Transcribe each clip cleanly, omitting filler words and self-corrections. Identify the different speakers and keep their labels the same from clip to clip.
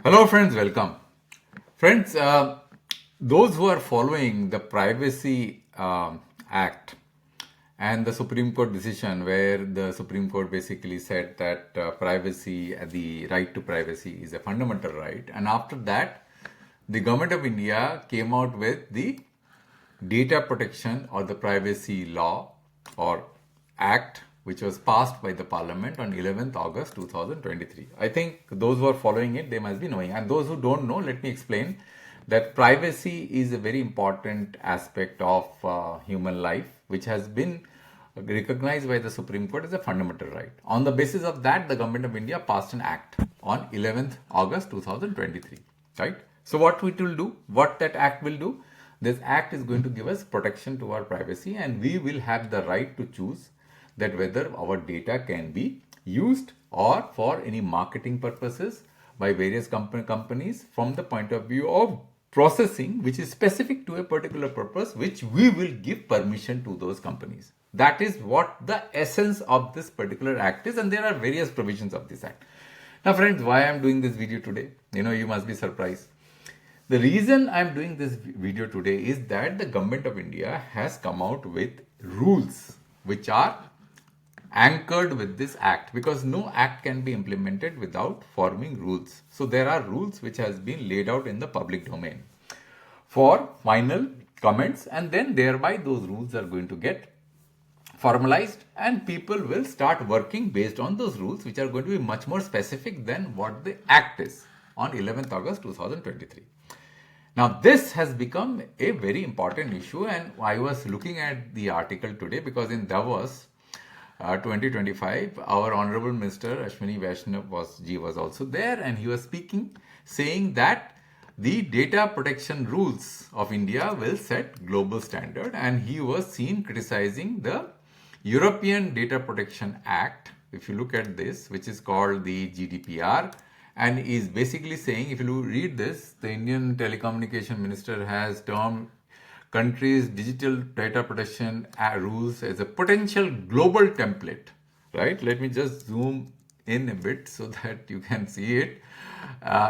Speaker 1: Hello, friends. Welcome, friends. Those who are following the Privacy Act and the Supreme Court decision, where the Supreme Court basically said that privacy, the right to privacy, is a fundamental right, and after that, the government of India came out with the data protection or the privacy law or act, which was passed by the parliament on 11th August 2023. I think those who are following it, they must be knowing, and those who don't know, let me explain that privacy is a very important aspect of human life, which has been recognized by the Supreme Court as a fundamental right. On the basis of that, the government of India passed an act on 11th August 2023, right? So what it will do, what that act will do, this act is going to give us protection to our privacy, and we will have the right to choose that whether our data can be used or for any marketing purposes by various companies from the point of view of processing which is specific to a particular purpose, which we will give permission to those companies. That is what the essence of this particular act is, and there are various provisions of this act. Now friends, why I am doing this video today? You must be surprised. The reason I am doing this video today is that the government of India has come out with rules which are anchored with this act, because no act can be implemented without forming rules. So there are rules which has been laid out in the public domain for final comments, and then thereby those rules are going to get formalized and people will start working based on those rules, which are going to be much more specific than what the act is on 11th August 2023. Now, this has become a very important issue, and I was looking at the article today because in Davos 2025, our Honorable Minister Ashwini Vaishnav was also there, and he was speaking, saying that the data protection rules of India will set global standard, and he was seen criticizing the European Data Protection Act, if you look at this, which is called the GDPR, and is basically saying, if you read this, the Indian Telecommunication Minister has termed countries' digital data protection rules as a potential global template, right? Let me just zoom in a bit so that you can see it.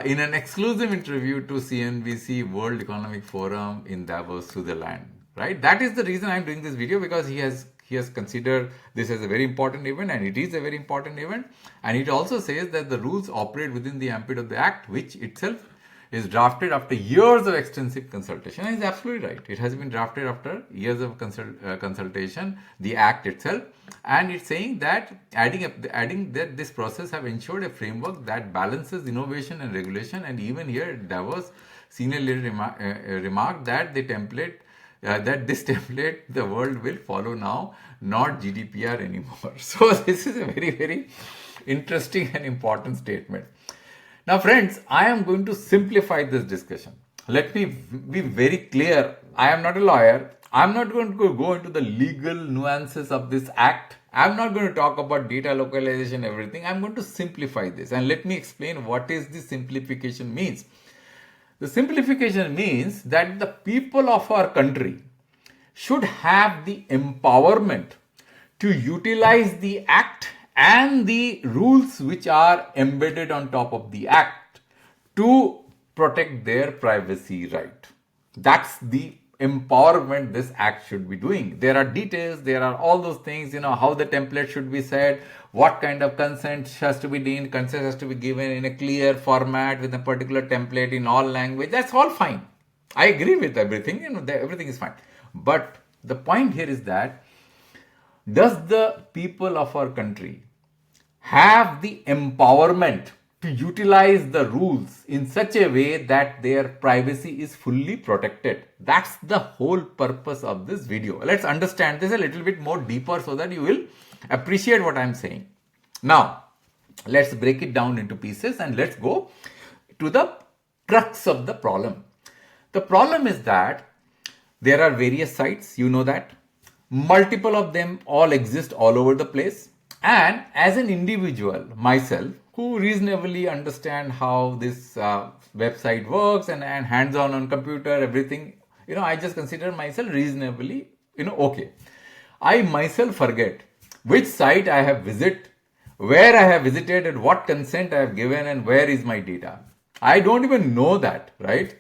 Speaker 1: In an exclusive interview to CNBC World Economic Forum in Davos, Switzerland, right? That is the reason I'm doing this video, because he has considered this as a very important event, and it is a very important event. And it also says that the rules operate within the ambit of the act, which itself is drafted after years of extensive consultation. And he's absolutely right. It has been drafted after years of consultation, the act itself. And it's saying that adding that this process have ensured a framework that balances innovation and regulation. And even here, Davos senior leader remarked that the template this template the world will follow now, not GDPR anymore. So this is a very, very interesting and important statement. Now friends, I am going to simplify this discussion. Let me be very clear. I am not a lawyer. I am not going to go into the legal nuances of this act. I am not going to talk about data localization, everything. I am going to simplify this, and let me explain what is the simplification means. The simplification means that the people of our country should have the empowerment to utilize the act and the rules which are embedded on top of the act to protect their privacy right. That's the empowerment this act should be doing. There are details, there are all those things, how the template should be set, what kind of consent has to be done, consent has to be given in a clear format with a particular template in all language. That's all fine. I agree with everything, everything is fine. But the point here is that, does the people of our country have the empowerment to utilize the rules in such a way that their privacy is fully protected? That's the whole purpose of this video. Let's understand this a little bit more deeper so that you will appreciate what I'm saying. Now, let's break it down into pieces and let's go to the crux of the problem. The problem is that there are various sites, that. Multiple of them all exist all over the place. And as an individual, myself, who reasonably understand how this website works and hands-on on computer, everything, I just consider myself reasonably, okay. I myself forget which site I have visited, where I have visited, and what consent I have given, and where is my data. I don't even know that, right?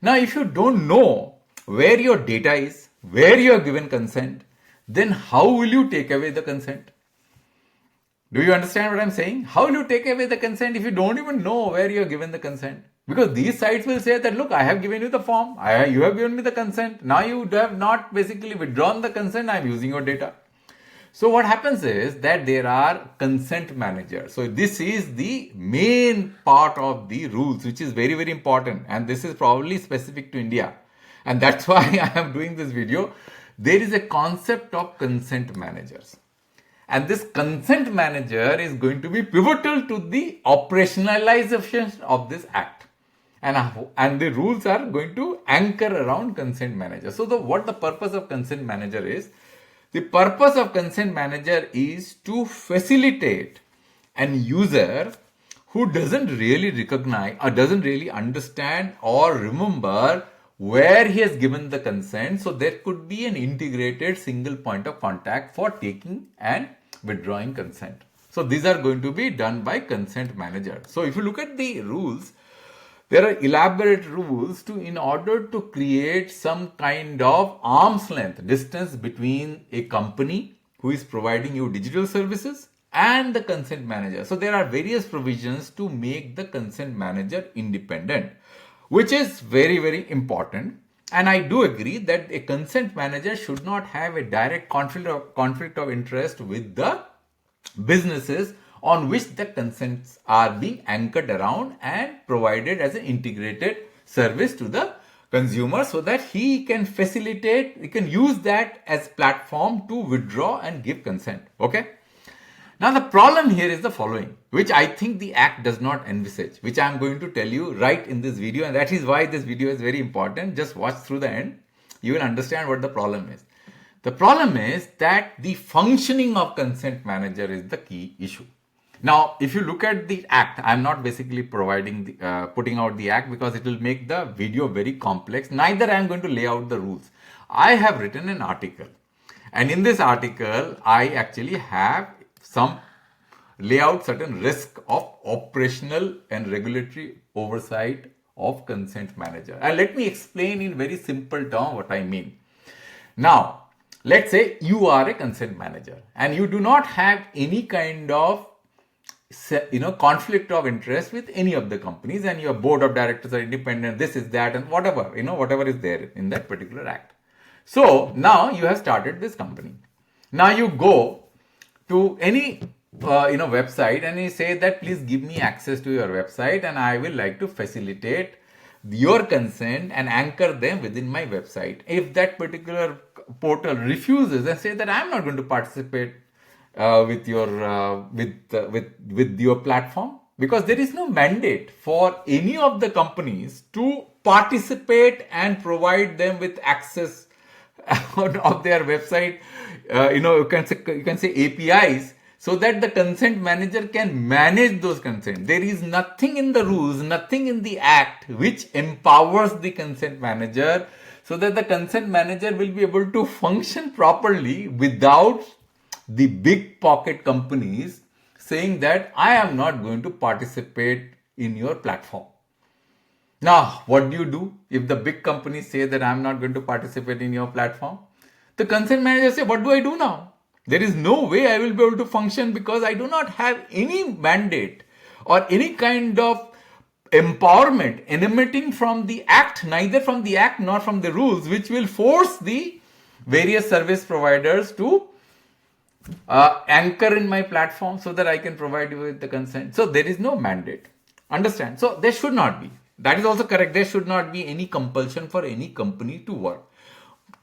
Speaker 1: Now, if you don't know where your data is, where you have given consent, then how will you take away the consent? Do you understand what I'm saying? How will you take away the consent if you don't even know where you have given the consent? Because these sites will say that, look, I have given you the form, you have given me the consent. Now you have not basically withdrawn the consent, I'm using your data. So what happens is that there are consent managers. So this is the main part of the rules, which is very, very important. And this is probably specific to India. And that's why I am doing this video. There is a concept of consent managers. And this consent manager is going to be pivotal to the operationalization of this act. And the rules are going to anchor around consent manager. So what the purpose of consent manager is? The purpose of consent manager is to facilitate an user who doesn't really recognize or doesn't really understand or remember where he has given the consent. So there could be an integrated single point of contact for taking and withdrawing consent. So these are going to be done by consent manager. So if you look at the rules, there are elaborate rules in order to create some kind of arm's length distance between a company who is providing you digital services and the consent manager. So there are various provisions to make the consent manager independent, which is very, very important. And I do agree that a consent manager should not have a direct conflict of interest with the businesses on which the consents are being anchored around and provided as an integrated service to the consumer, so that he can facilitate, he can use that as platform to withdraw and give consent. Okay. Now the problem here is the following, which I think the Act does not envisage, which I am going to tell you right in this video, and that is why this video is very important. Just watch through the end. You will understand what the problem is. The problem is that the functioning of consent manager is the key issue. Now, if you look at the Act, I'm not basically putting out the Act because it will make the video very complex. Neither I am going to lay out the rules. I have written an article, and in this article, I actually have lay out certain risk of operational and regulatory oversight of consent manager. And let me explain in very simple terms what I mean. Now, let's say you are a consent manager and you do not have any kind of conflict of interest with any of the companies, and your board of directors are independent, this is that, and whatever is there in that particular act. So now you have started this company. Now you go to any website and you say that please give me access to your website and I will like to facilitate your consent and anchor them within my website. If that particular portal refuses and say that I am not going to participate with your platform, because there is no mandate for any of the companies to participate and provide them with access of their website, you can say APIs, so that the consent manager can manage those consents. There is nothing in the rules, nothing in the Act which empowers the consent manager so that the consent manager will be able to function properly without the big pocket companies saying that I am not going to participate in your platform. Now, what do you do if the big companies say that I am not going to participate in your platform? The consent manager says, what do I do now? There is no way I will be able to function because I do not have any mandate or any kind of empowerment emanating from the Act, neither from the Act nor from the rules, which will force the various service providers to anchor in my platform so that I can provide you with the consent. So there is no mandate. Understand? So there should not be. That is also correct. There should not be any compulsion for any company to work.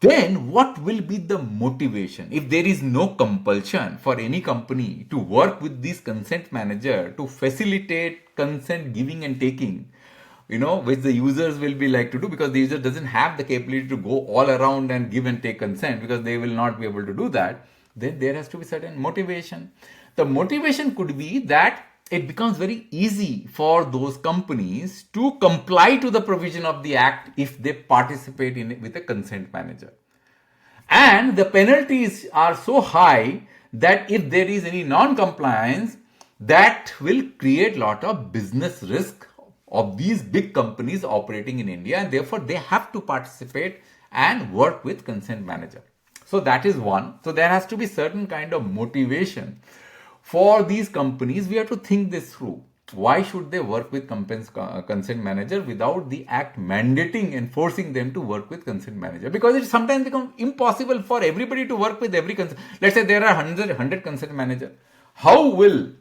Speaker 1: Then what will be the motivation? If there is no compulsion for any company to work with this consent manager to facilitate consent giving and taking, which the users will be like to do, because the user doesn't have the capability to go all around and give and take consent, because they will not be able to do that, then there has to be certain motivation. The motivation could be that it becomes very easy for those companies to comply to the provision of the Act if they participate in it with a consent manager. And the penalties are so high that if there is any non-compliance, that will create a lot of business risk of these big companies operating in India, and therefore they have to participate and work with consent manager. So that is one. So there has to be certain kind of motivation for these companies. We have to think this through. Why should they work with consent manager without the act mandating and forcing them to work with consent manager? Because it sometimes becomes impossible for everybody to work with every consent. Let's say there are 100 consent manager. How will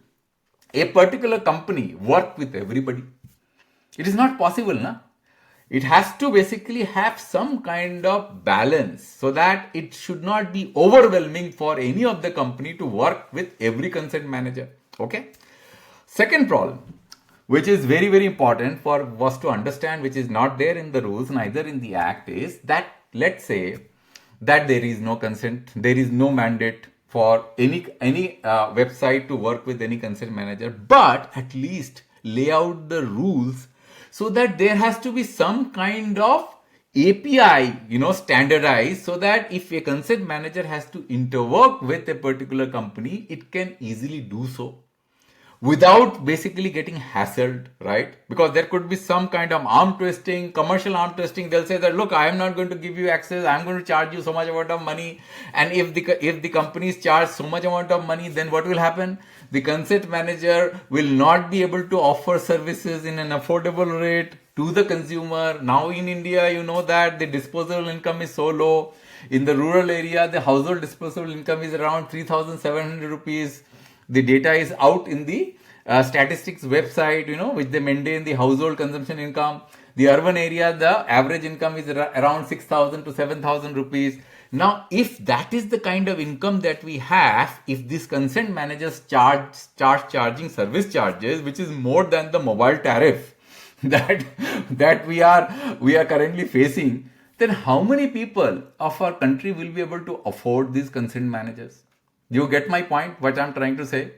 Speaker 1: a particular company work with everybody? It is not possible, na? It has to basically have some kind of balance so that it should not be overwhelming for any of the company to work with every consent manager. Okay. Second problem, which is very, very important for us to understand, which is not there in the rules, neither in the act, is that let's say that there is no consent, there is no mandate for any website to work with any consent manager, but at least lay out the rules so that there has to be some kind of API, standardized, so that if a consent manager has to interwork with a particular company, it can easily do so without basically getting hassled, right? Because there could be some kind of arm twisting, commercial arm twisting. They'll say that, look, I am not going to give you access. I'm going to charge you so much amount of money. And if the companies charge so much amount of money, then what will happen? The consent manager will not be able to offer services in an affordable rate to the consumer. Now in India, you know that the disposable income is so low. In the rural area, the household disposable income is around 3,700 rupees. The data is out in the statistics website, which they maintain the household consumption income. The urban area, the average income is around 6,000 to 7,000 rupees. Now, if that is the kind of income that we have, if these consent managers charging service charges, which is more than the mobile tariff that we are currently facing, then how many people of our country will be able to afford these consent managers? You get my point, what I'm trying to say?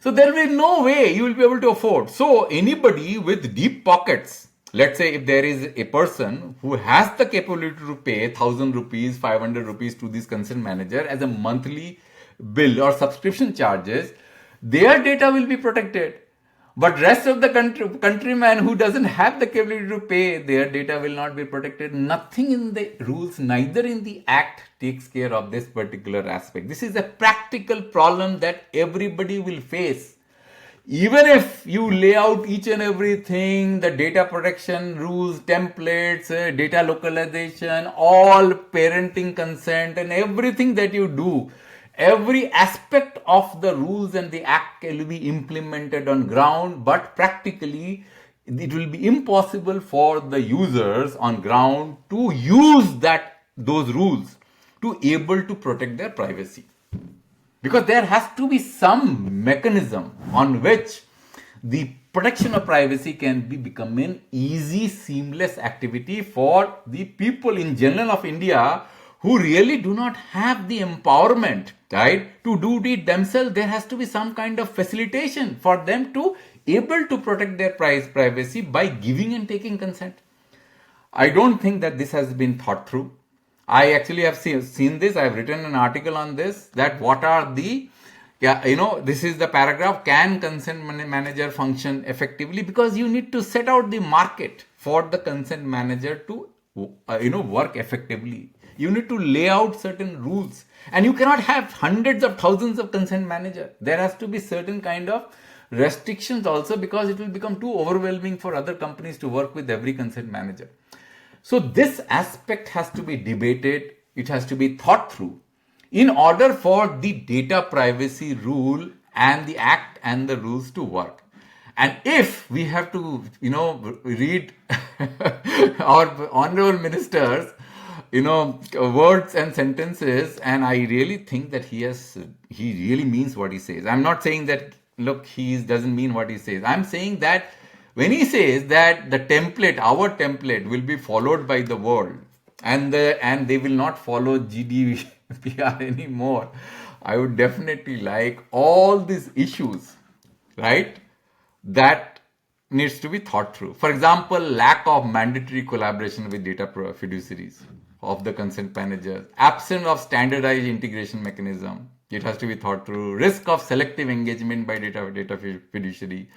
Speaker 1: So there will be no way you will be able to afford. So anybody with deep pockets, let's say if there is a person who has the capability to pay 1,000 rupees, 500 rupees to this consent manager as a monthly bill or subscription charges, their data will be protected. But rest of the countryman who doesn't have the capability to pay, their data will not be protected. Nothing in the rules, neither in the act, takes care of this particular aspect. This is a practical problem that everybody will face. Even if you lay out each and everything, the data protection rules, templates, data localization, all parenting consent and everything that you do, every aspect of the rules and the act will be implemented on ground, but practically it will be impossible for the users on ground to use those rules to able to protect their privacy. Because there has to be some mechanism on which the protection of privacy can become an easy, seamless activity for the people in general of India who really do not have the empowerment, right, to do it themselves. There has to be some kind of facilitation for them to able to protect their privacy by giving and taking consent. I don't think that this has been thought through. I actually have seen this. I have written an article on this, that what are the, this is the paragraph, can consent manager function effectively? Because you need to set out the market for the consent manager to, work effectively. You need to lay out certain rules, and you cannot have hundreds of thousands of consent manager. There has to be certain kind of restrictions also, because it will become too overwhelming for other companies to work with every consent manager. So this aspect has to be debated. It has to be thought through in order for the data privacy rule and the act and the rules to work. And if we have to, read our honorable ministers, words and sentences, and I really think that he really means what he says. I'm not saying that, look, he doesn't mean what he says. I'm saying that when he says that the template, our template, will be followed by the world, and they will not follow GDPR anymore, I would definitely like all these issues, right, that needs to be thought through. For example, lack of mandatory collaboration with data fiduciaries of the consent managers, absence of standardized integration mechanism, it has to be thought through. Risk of selective engagement by data fiduciary.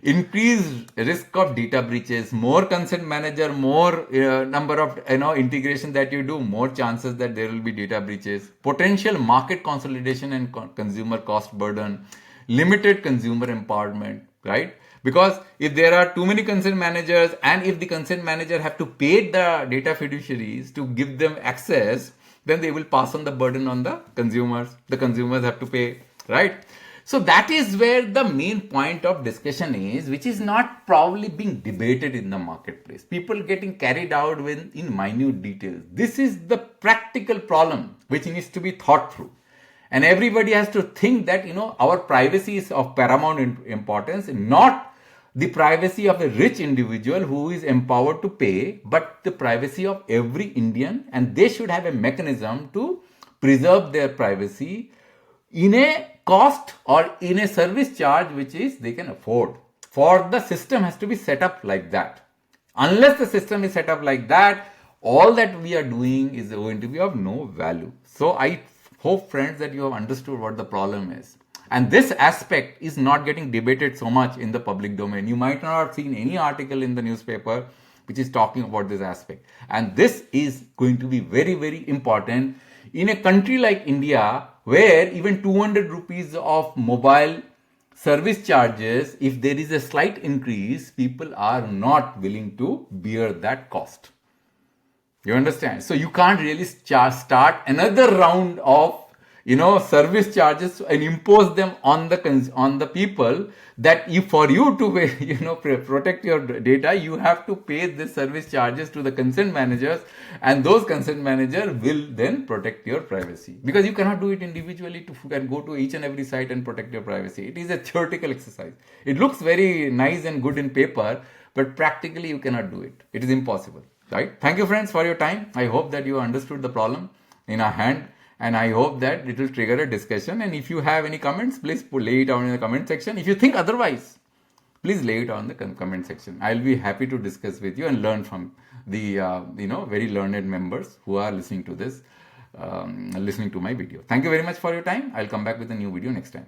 Speaker 1: increased risk of data breaches, more consent manager, more number of integration that you do, more chances that there will be data breaches, potential market consolidation and consumer cost burden, limited consumer empowerment, right? Because if there are too many consent managers, and if the consent manager have to pay the data fiduciaries to give them access, then they will pass on the burden on the consumers. The consumers have to pay, right? So that is where the main point of discussion is, which is not probably being debated in the marketplace. People getting carried out with in minute details. This is the practical problem which needs to be thought through. And everybody has to think that, our privacy is of paramount importance, not the privacy of a rich individual who is empowered to pay, but the privacy of every Indian, and they should have a mechanism to preserve their privacy in a cost or in a service charge which is they can afford. For the system has to be set up like that. Unless the system is set up like that, all that we are doing is going to be of no value. So I hope, friends, that you have understood what the problem is. And this aspect is not getting debated so much in the public domain. You might not have seen any article in the newspaper which is talking about this aspect. And this is going to be very, very important in a country like India, where even 200 rupees of mobile service charges, if there is a slight increase, people are not willing to bear that cost. You understand? So you can't really start another round of service charges and impose them on the people, that for you to protect your data, you have to pay the service charges to the consent managers, and those consent managers will then protect your privacy, because you cannot do it individually and go to each and every site and protect your privacy. It is a theoretical exercise. It looks very nice and good in paper, but practically you cannot do it. It is impossible, right? Thank you, friends, for your time. I hope that you understood the problem in our hand, and I hope that it will trigger a discussion. And if you have any comments, please lay it down in the comment section. If you think otherwise, please lay it down in the comment section. I'll be happy to discuss with you and learn from the very learned members who are listening to this, listening to my video. Thank you very much for your time. I'll come back with a new video next time.